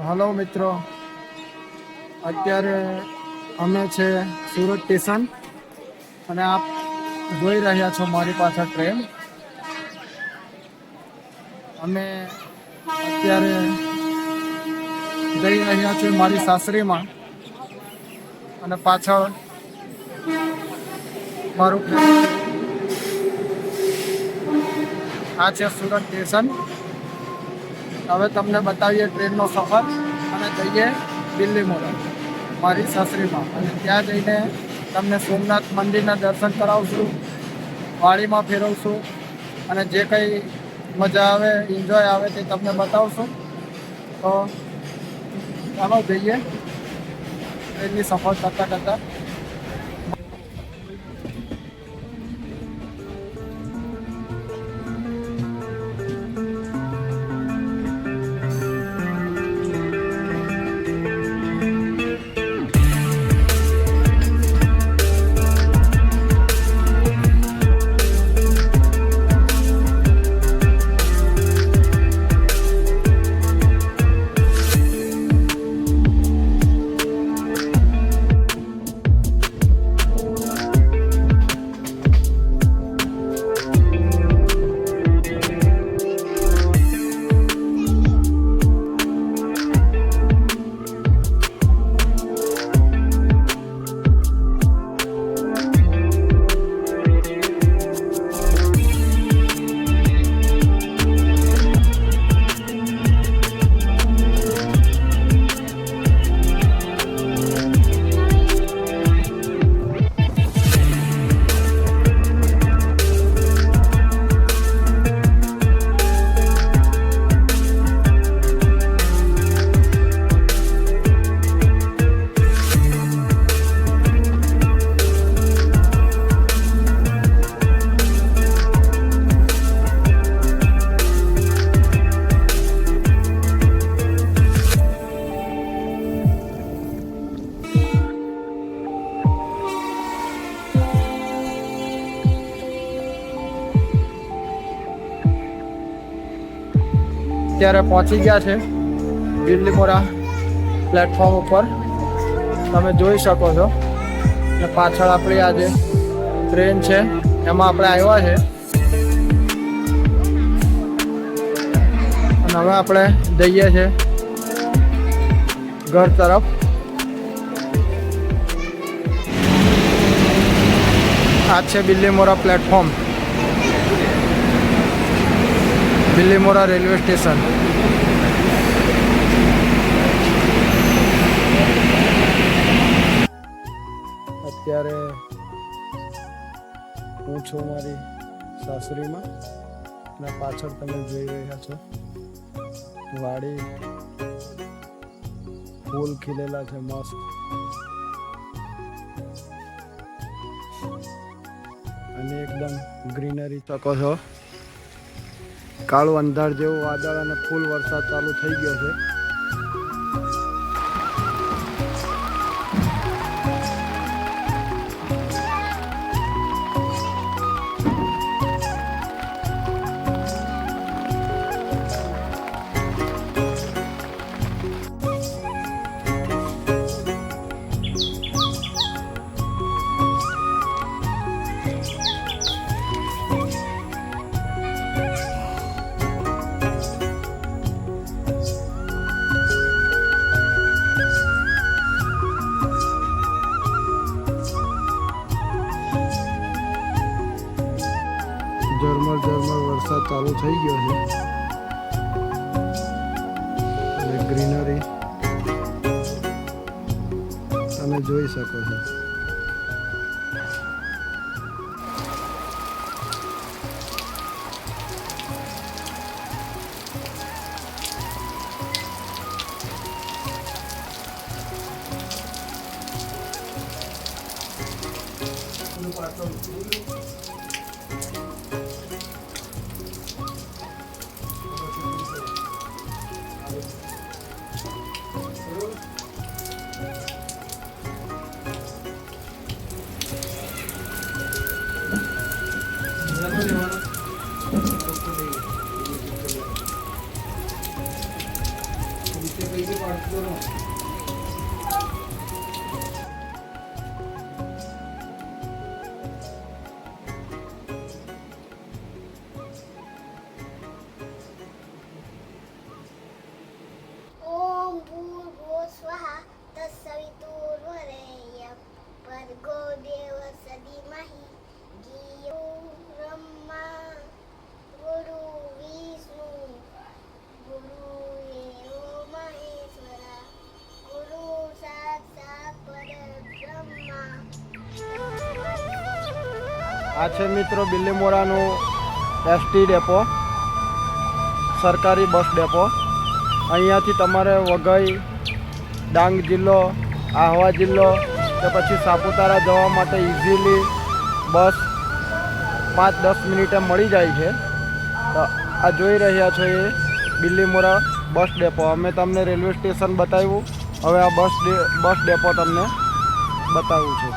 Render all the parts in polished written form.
Hello મિત્રો, અત્યારે અમે છે સુરત સ્ટેશન અને આપ જોઈ રહ્યા છો મારી પાછળ ટ્રેન. અમે અત્યારે જઈ રહ્યા છીએ મારી સાસરીમાં અને પાછળ મારું આ છે સુરત સ્ટેશન. હવે તમને બતાવીએ ટ્રેનનો સફર અને જઈએ દિલ્હી મોડા મારી સાસરીમાં, અને ત્યાં જઈને તમને સોમનાથ મંદિરના દર્શન કરાવશું, વાડીમાં ફેરવશું અને જે કંઈ મજા આવે, એન્જોય આવે તે તમને બતાવશું. તો ચાલો જઈએ ટ્રેનની સફર કરતાં કરતાં. અત્યારે પહોંચી ગયા છે દિલ્હી મોરા પ્લેટફોર્મ ઉપર. તમે જોઈ શકો છો અને પાછળ આપણી આ જે ટ્રેન છે એમાં આપણે આવ્યા છે અને હવે આપણે જઈએ છીએ ઘર તરફ. આ છે દિલ્હી મોરા પ્લેટફોર્મ, દિલ્હી મોરા રેલવે સ્ટેશન. અત્યારે હું છું મારી સાસરીમાં અને પાછળ તમે જોઈ રહ્યા છો વાડી, ફૂલ ખીલેલા છે મસ્ત, અને એકદમ ગ્રીનરી શકો છો. કાળું અંધાર જેવું વાદળ અને ફૂલ વરસાદ ચાલુ થઈ ગયો છે. ઝરમર ઝરમર વરસાદ ચાલુ થઈ ગયો છે અને ગ્રીનરી તમે જોઈ શકો છો. ओम भूर्भुवः स्वः तत्सवितुर्वरेण्यं भर्गो देवस्य धीमहि धियो ब्रह्मा गुरु विष्णु गुरुदेवो महेश्वरः गुरु साक्षात् परब्रह्मा. આ છે મિત્રો બિલ્લીમોરાનું એસટી ડેપો, સરકારી બસ ડેપો. અહીંયાથી તમારે વઘઈ, ડાંગ જિલ્લો, આહવા જિલ્લો કે પછી સાપુતારા જવા માટે ઇઝીલી બસ 5-10 મિનિટે મળી જાય છે. તો આ જોઈ રહ્યા છો એ બિલ્લીમોરા બસ ડેપો. અમે તમને રેલવે સ્ટેશન બતાવ્યું, હવે આ બસ ડેપો તમને બતાવું છું.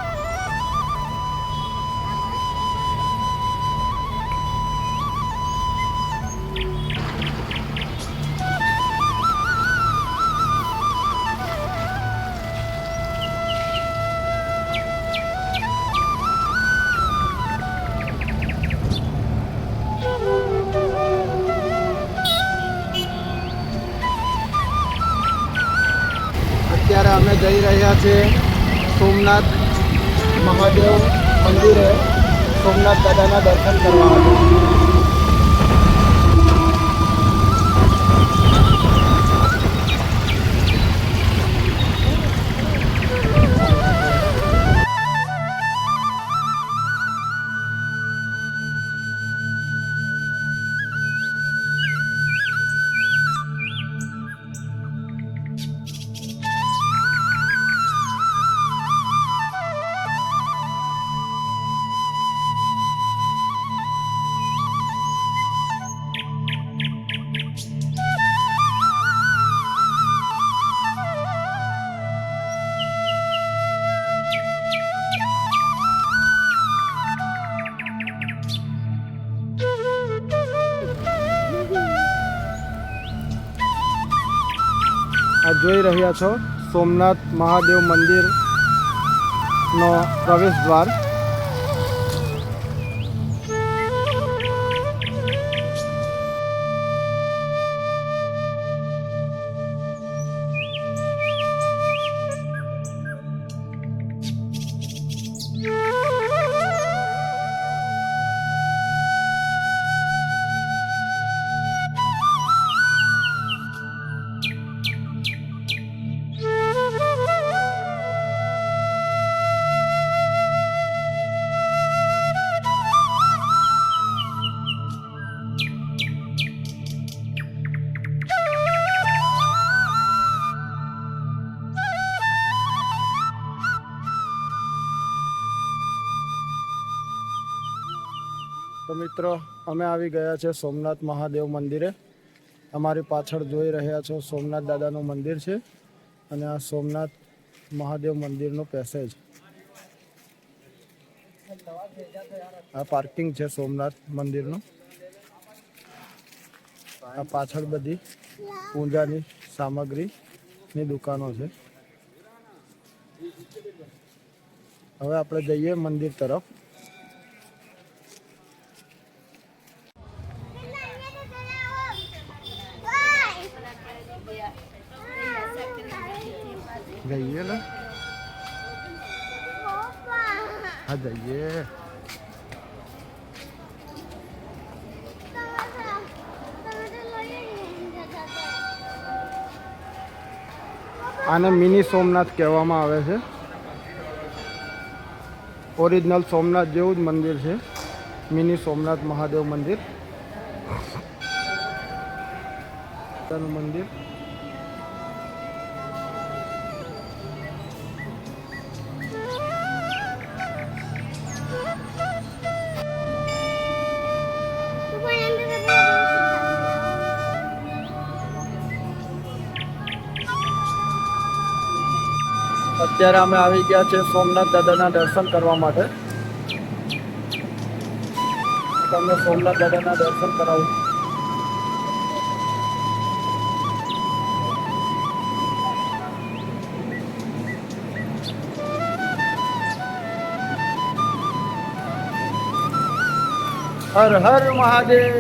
અત્યારે અમે જઈ રહ્યા છીએ સોમનાથ મહાદેવ મંદિરે સોમનાથ દાદાના દર્શન કરવા માટે. આ જોઈ રહ્યા છો સોમનાથ મહાદેવ મંદિરનો પ્રવેશ દ્વાર. તો મિત્રો અમે આવી ગયા છે સોમનાથ મહાદેવ મંદિરે. અમારી પાછળ જોઈ રહ્યા છો સોમનાથ દાદાનું મંદિર છે અને આ સોમનાથ મહાદેવ મંદિરનું પેસેજ. આ પાર્કિંગ છે સોમનાથ મંદિરનું. આ પાછળ બધી પૂજાની સામગ્રીની દુકાનો છે. હવે આપણે જઈએ મંદિર તરફ. જઈએ ને, હા જઈએ. આને મિની સોમનાથ કહેવામાં આવે છે. ઓરિજિનલ સોમનાથ જેવું જ મંદિર છે, મિની સોમનાથ મહાદેવ મંદિર. મંદિર અત્યારે અમે આવી ગયા છે સોમનાથ દાદાના દર્શન કરવા માટે. તમને સોમનાથ દાદાના દર્શન કરાવું. હર હર મહાદેવ.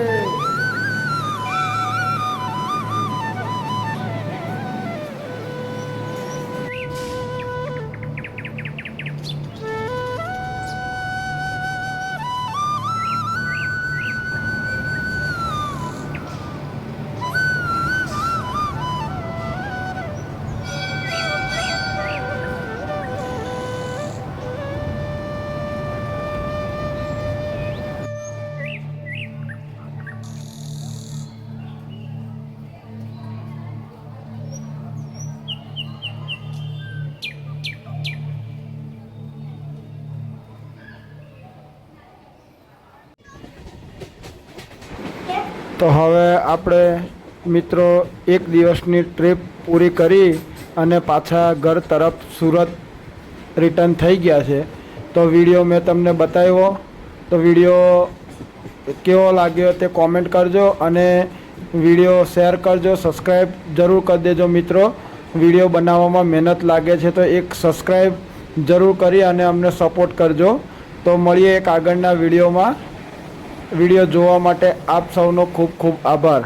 તો હવે આપણે મિત્રો એક દિવસની ટ્રીપ પૂરી કરી અને પાછા ઘર તરફ સુરત રિટર્ન થઈ ગયા છે. તો વિડીયો મેં તમને બતાવ્યો. તો વિડીયો કેવો લાગ્યો તે કોમેન્ટ કરજો અને વિડીયો શેર કરજો, સબસ્ક્રાઈબ જરૂર કરી દેજો મિત્રો. વિડીયો બનાવવામાં મહેનત લાગે છે તો એક સબસ્ક્રાઈબ જરૂર કરી અને અમને સપોર્ટ કરજો. તો મળીએ એક આગળના વિડીયોમાં. વિડીયો જોવા માટે આપ સૌનો ખૂબ ખૂબ આભાર.